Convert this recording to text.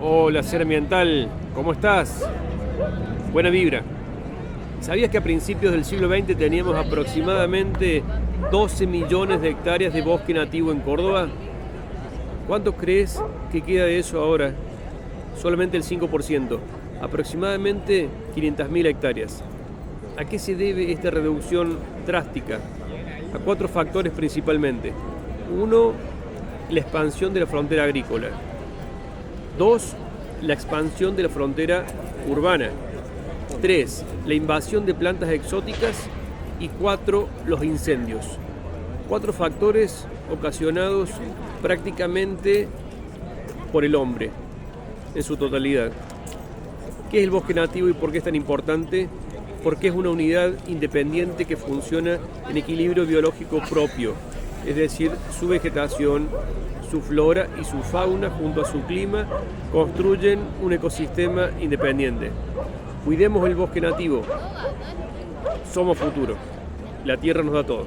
Hola, ser ambiental, ¿cómo estás? Buena vibra. ¿Sabías que a principios del siglo XX teníamos aproximadamente 12 millones de hectáreas de bosque nativo en Córdoba? ¿Cuánto crees que queda de eso ahora? Solamente el 5%, aproximadamente 500.000 hectáreas. ¿A qué se debe esta reducción drástica? A 4 factores principalmente. 1, la expansión de la frontera agrícola. 2, la expansión de la frontera urbana. 3, la invasión de plantas exóticas. Y 4, los incendios. 4 factores ocasionados prácticamente por el hombre en su totalidad. ¿Qué es el bosque nativo y por qué es tan importante? Porque es una unidad independiente que funciona en equilibrio biológico propio, es decir, su vegetación, su flora y su fauna junto a su clima construyen un ecosistema independiente. Cuidemos el bosque nativo, somos futuro, la tierra nos da todo.